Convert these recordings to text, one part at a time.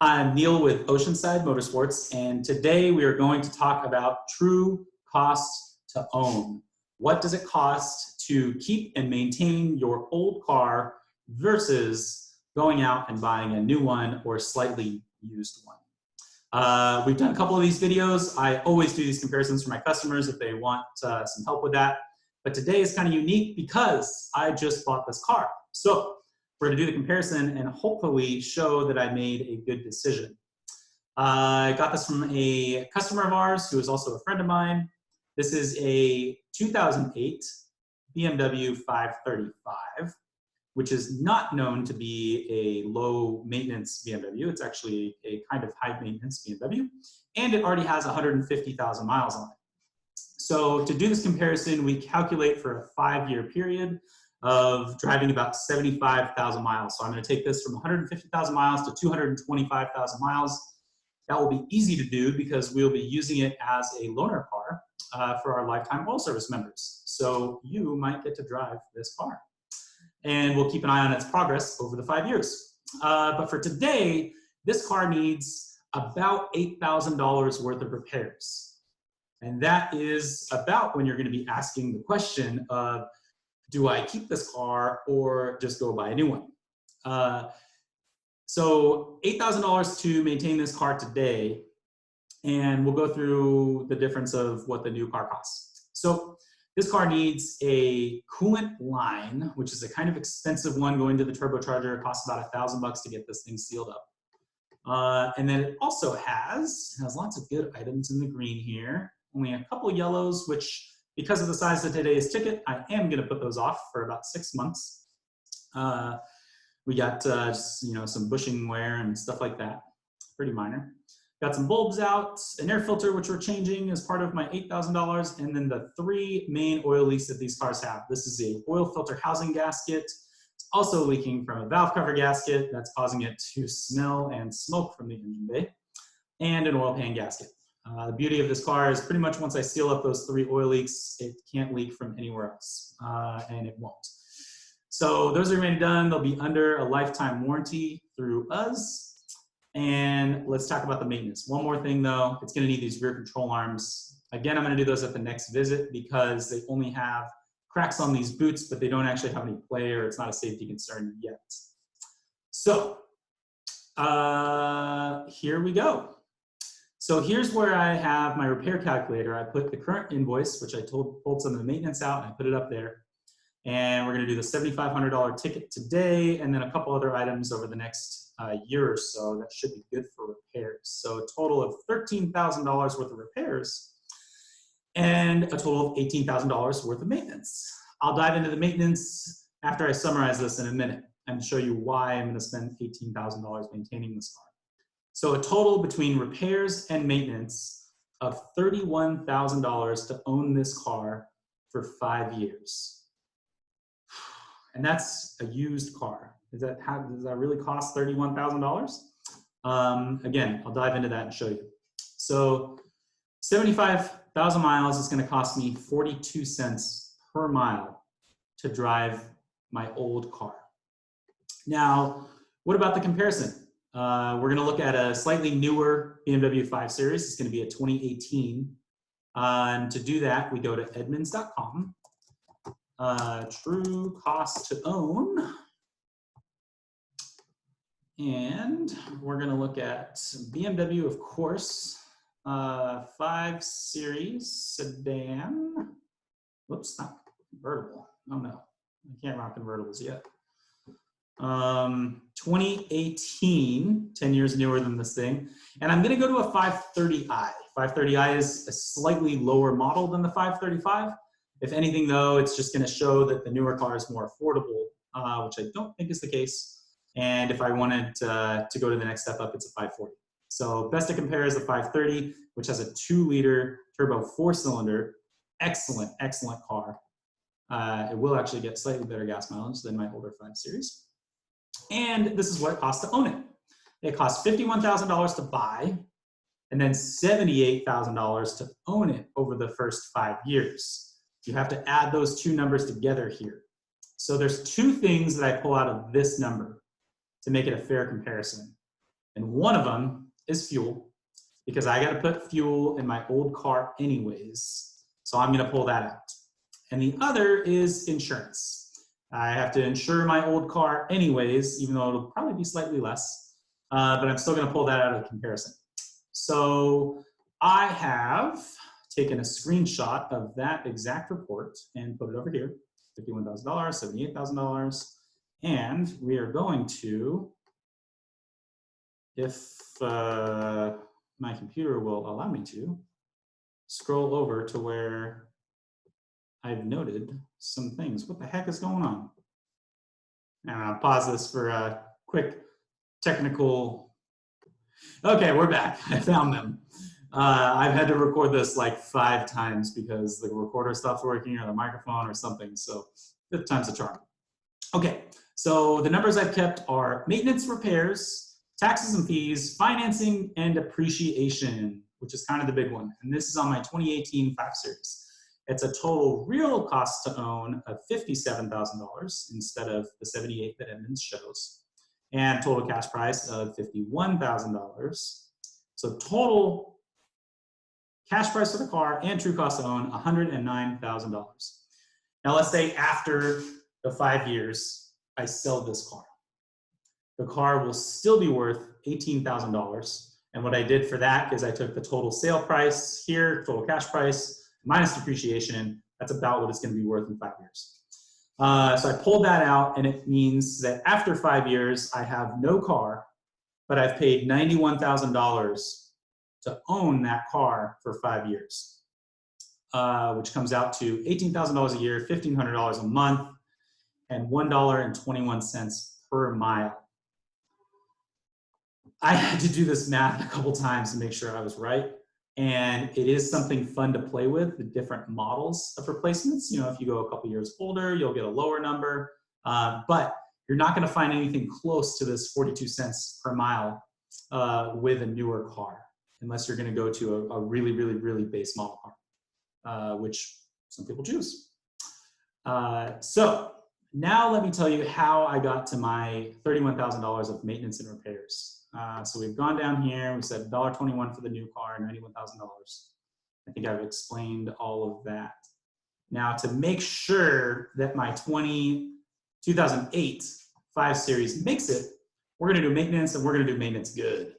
I'm Neil with Oceanside Motorsports, and today we are going to talk about true cost to own. What does it cost to keep and maintain your old car versus going out and buying a new one or slightly used one? We've done a couple of these videos. I always do these comparisons for my customers if they want some help with that. But today is kind of unique because I just bought this car. So we're going to do the comparison and hopefully show that I made a good decision. I got this from a customer of ours who is also a friend of mine. This is a 2008 BMW 535, which is not known to be a low maintenance BMW. It's actually a kind of high maintenance BMW, and it already has 150,000 miles on it. So to do this comparison, we calculate for a 5-year period of driving about 75,000 miles. So I'm going to take this from 150,000 miles to 225,000 miles. That will be easy to do because we'll be using it as a loaner car for our lifetime oil service members. So you might get to drive this car. And we'll keep an eye on its progress over the 5 years. But for today, this car needs about $8,000 worth of repairs. And that is about when you're going to be asking the question of, do I keep this car or just go buy a new one? So $8,000 to maintain this car today, and we'll go through the difference of what the new car costs. So this car needs a coolant line, which is a kind of expensive one going to the turbocharger. It costs about $1,000 to get this thing sealed up. And then it also has lots of good items in the green here. Only a couple yellows, which because of the size of today's ticket, I am going to put those off for about 6 months. We got some bushing wear and stuff like that. Pretty minor. Got some bulbs out, an air filter, which we're changing as part of my $8,000, and then the 3 main oil leaks that these cars have. This is a oil filter housing gasket. It's also leaking from a valve cover gasket that's causing it to smell and smoke from the engine bay, and an oil pan gasket. The beauty of this car is pretty much once I seal up those 3 oil leaks, it can't leak from anywhere else, and it won't. So those are already done. They'll be under a lifetime warranty through us. And let's talk about the maintenance. One more thing though, it's gonna need these rear control arms. Again, I'm gonna do those at the next visit because they only have cracks on these boots, but they don't actually have any play or it's not a safety concern yet. So here we go. So here's where I have my repair calculator. I put the current invoice, which I pulled some of the maintenance out, and I put it up there. And we're going to do the $7,500 ticket today, and then a couple other items over the next year or so that should be good for repairs. So a total of $13,000 worth of repairs and a total of $18,000 worth of maintenance. I'll dive into the maintenance after I summarize this in a minute and show you why I'm going to spend $18,000 maintaining this car. So a total between repairs and maintenance of $31,000 to own this car for 5 years. And that's a used car. Does that really cost $31,000? Again, I'll dive into that and show you. So 75,000 miles is going to cost me 42 cents per mile to drive my old car. Now, what about the comparison? We're going to look at a slightly newer BMW 5 Series. It's going to be a 2018. And to do that, we go to Edmunds.com. True cost to own. And we're going to look at BMW, of course, 5 Series sedan. Whoops, not convertible. Oh no, I can't rock convertibles yet. 2018, 10 years newer than this thing. And I'm going to go to a 530i. 530i is a slightly lower model than the 535. If anything, though, it's just going to show that the newer car is more affordable, which I don't think is the case. And if I wanted to go to the next step up, it's a 540. So best to compare is the 530, which has a 2-liter turbo 4-cylinder. Excellent, excellent car. It will actually get slightly better gas mileage than my older 5 Series. And this is what it costs to own it. It costs $51,000 to buy, and then $78,000 to own it over the first 5 years. You have to add those 2 numbers together here. So there's 2 things that I pull out of this number to make it a fair comparison. And one of them is fuel, because I got to put fuel in my old car anyways. So I'm going to pull that out. And the other is insurance. I have to insure my old car anyways, even though it'll probably be slightly less, but I'm still going to pull that out of the comparison. So I have taken a screenshot of that exact report and put it over here, $51,000, $78,000, and we are going to, if my computer will allow me to, scroll over to where I've noted some things. What the heck is going on? And I'll pause this for a quick technical. Okay, we're back. I found them. I've had to record this like 5 times because the recorder stops working or the microphone or something. So 5th time's a charm. Okay, so the numbers I've kept are maintenance, repairs, taxes and fees, financing, and appreciation, which is kind of the big one. And this is on my 2018 5 Series. It's a total real cost to own of $57,000 instead of the $78,000 that Edmunds shows, and total cash price of $51,000. So total cash price for the car and true cost to own, $109,000. Now let's say after the 5 years, I sell this car. The car will still be worth $18,000. And what I did for that is I took the total sale price here, total cash price, minus depreciation. That's about what it's going to be worth in 5 years. So I pulled that out, and it means that after 5 years, I have no car, but I've paid $91,000 to own that car for 5 years, which comes out to $18,000 a year, $1,500 a month, and $1.21 per mile. I had to do this math a couple times to make sure I was right. And it is something fun to play with, the different models of replacements. You know, if you go a couple years older, you'll get a lower number, but you're not going to find anything close to this 42 cents per mile with a newer car, unless you're going to go to a really, really, really base model car, which some people choose. So now let me tell you how I got to my $31,000 of maintenance and repairs. So we've gone down here, we said $1.21 for the new car, $91,000. I think I've explained all of that. Now to make sure that my 2008 5 Series makes it, we're gonna do maintenance, and we're gonna do maintenance good.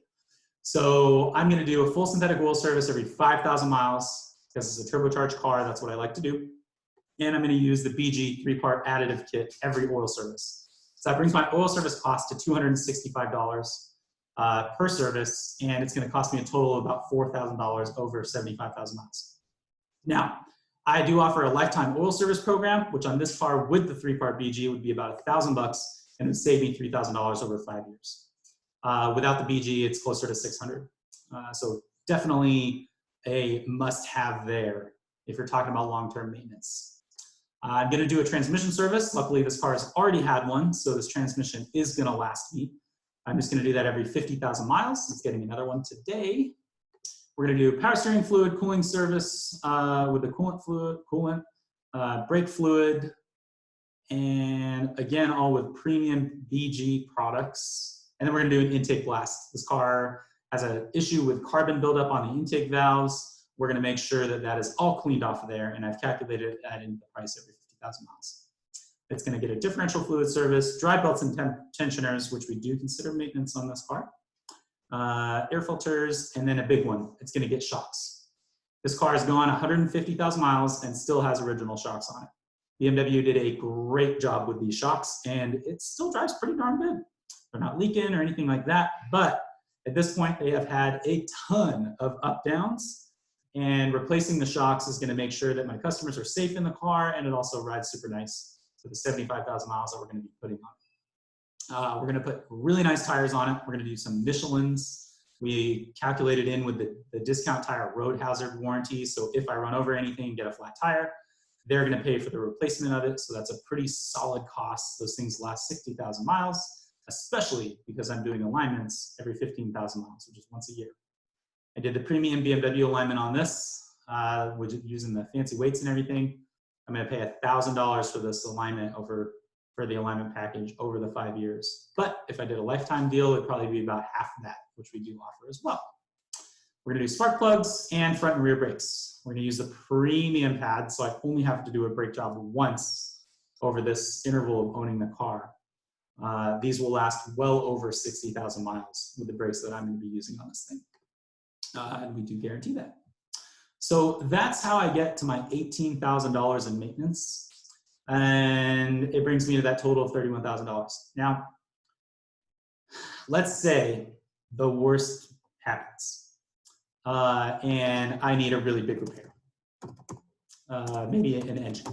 So I'm gonna do a full synthetic oil service every 5,000 miles, because it's a turbocharged car, that's what I like to do. And I'm gonna use the BG 3-part additive kit every oil service. So that brings my oil service cost to $265 per service, and it's going to cost me a total of about $4,000 over 75,000 miles. Now, I do offer a lifetime oil service program, which on this car with the 3-part BG would be about $1,000, and it would save me $3,000 over 5 years. Without the BG, it's closer to $600. So definitely a must-have there if you're talking about long-term maintenance. I'm going to do a transmission service. Luckily, this car has already had one, so this transmission is going to last me. I'm just going to do that every 50,000 miles. It's getting another one today. We're going to do power steering fluid, cooling service with the coolant, brake fluid, and again, all with premium BG products. And then we're going to do an intake blast. This car has an issue with carbon buildup on the intake valves. We're going to make sure that that is all cleaned off of there, and I've calculated that in the price every 50,000 miles. It's going to get a differential fluid service, dry belts and tensioners, which we do consider maintenance on this car, air filters, and then a big one, it's going to get shocks. This car has gone 150,000 miles and still has original shocks on it. BMW did a great job with these shocks, and it still drives pretty darn good. They're not leaking or anything like that, but at this point, they have had a ton of up-downs, and replacing the shocks is going to make sure that my customers are safe in the car, and it also rides super nice for the 75,000 miles that we're going to be putting on. We're going to put really nice tires on it. We're going to do some Michelins. We calculated in with the discount tire road hazard warranty. So if I run over anything and get a flat tire, they're going to pay for the replacement of it. So that's a pretty solid cost. Those things last 60,000 miles, especially because I'm doing alignments every 15,000 miles, which is once a year. I did the premium BMW alignment on this, using the fancy weights and everything. I'm going to pay $1,000 for this alignment over for the alignment package over the 5 years. But if I did a lifetime deal, it'd probably be about half of that, which we do offer as well. We're gonna do spark plugs and front and rear brakes. We're gonna use the premium pad, so I only have to do a brake job once over this interval of owning the car. These will last well over 60,000 miles with the brakes that I'm gonna be using on this thing. And we do guarantee that. So that's how I get to my $18,000 in maintenance. And it brings me to that total of $31,000. Now, let's say the worst happens. And I need a really big repair, maybe an engine.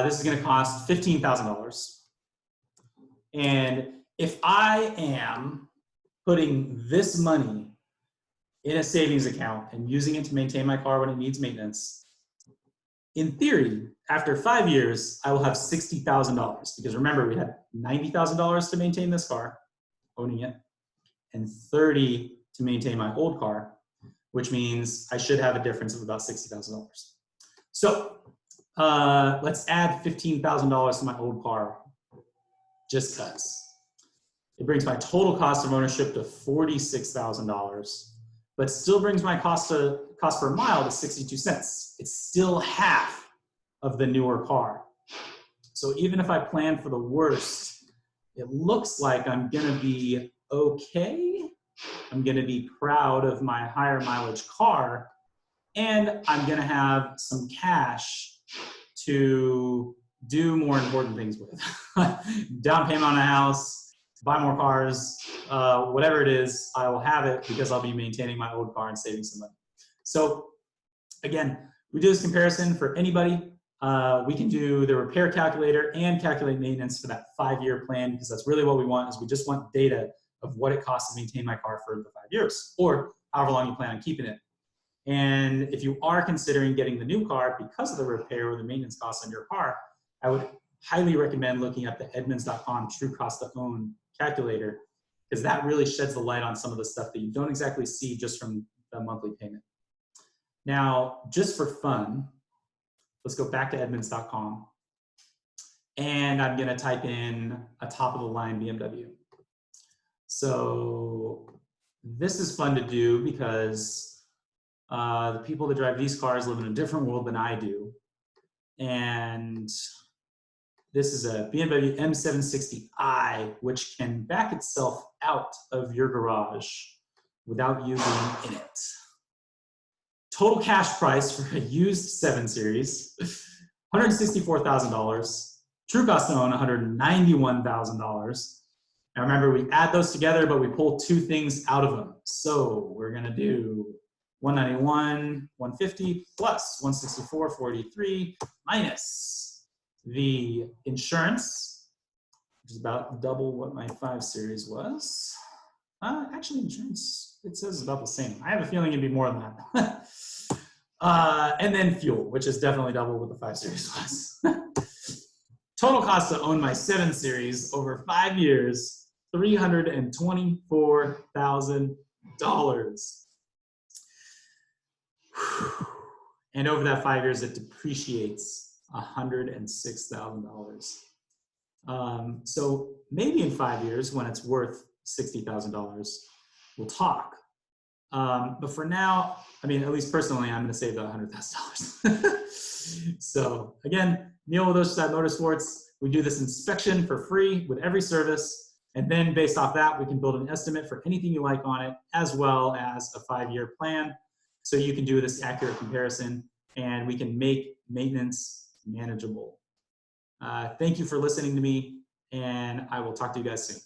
This is going to cost $15,000. And if I am putting this money in a savings account and using it to maintain my car when it needs maintenance, in theory, after 5 years, I will have $60,000, because remember, we had $90,000 to maintain this car, owning it, and $30,000 to maintain my old car, which means I should have a difference of about $60,000. So let's add $15,000 to my old car, just because. It brings my total cost of ownership to $46,000, but still brings my cost per mile to 62 cents. It's still half of the newer car. So even if I plan for the worst, it looks like I'm gonna be okay. I'm gonna be proud of my higher mileage car, and I'm gonna have some cash to do more important things with. Down payment on a house, buy more cars, whatever it is, I will have it because I'll be maintaining my old car and saving some money. So again, we do this comparison for anybody. We can do the repair calculator and calculate maintenance for that 5-year plan, because that's really what we want, is we just want data of what it costs to maintain my car for the 5 years, or however long you plan on keeping it. And if you are considering getting the new car because of the repair or the maintenance costs on your car, I would highly recommend looking at the Edmunds.com True Cost to Own calculator, because that really sheds the light on some of the stuff that you don't exactly see just from the monthly payment. Now, just for fun, let's go back to Edmunds.com, and I'm gonna type in a top of the line BMW. So this is fun to do because the people that drive these cars live in a different world than I do. And this is a BMW M760i, which can back itself out of your garage without you being in it. Total cash price for a used 7 Series, $164,000. True cost to own, $191,000. Now remember, we add those together, but we pull 2 things out of them. So we're gonna do 191, 150 plus 164, 43 minus the insurance, which is about double what my 5 Series was. Actually, insurance, it says about the same. I have a feeling it'd be more than that. And then fuel, which is definitely double what the 5 Series was. Total cost to own my 7 Series over 5 years, $324,000. And over that 5 years, it depreciates $106,000. So maybe in 5 years, when it's worth $60,000, we'll talk. But for now, I mean, at least personally, I'm going to save the $100,000. So again, Neil with Oceanside Motorsports, we do this inspection for free with every service. And then based off that, we can build an estimate for anything you like on it, as well as a 5-year plan. So you can do this accurate comparison, and we can make maintenance manageable. Thank you for listening to me, and I will talk to you guys soon.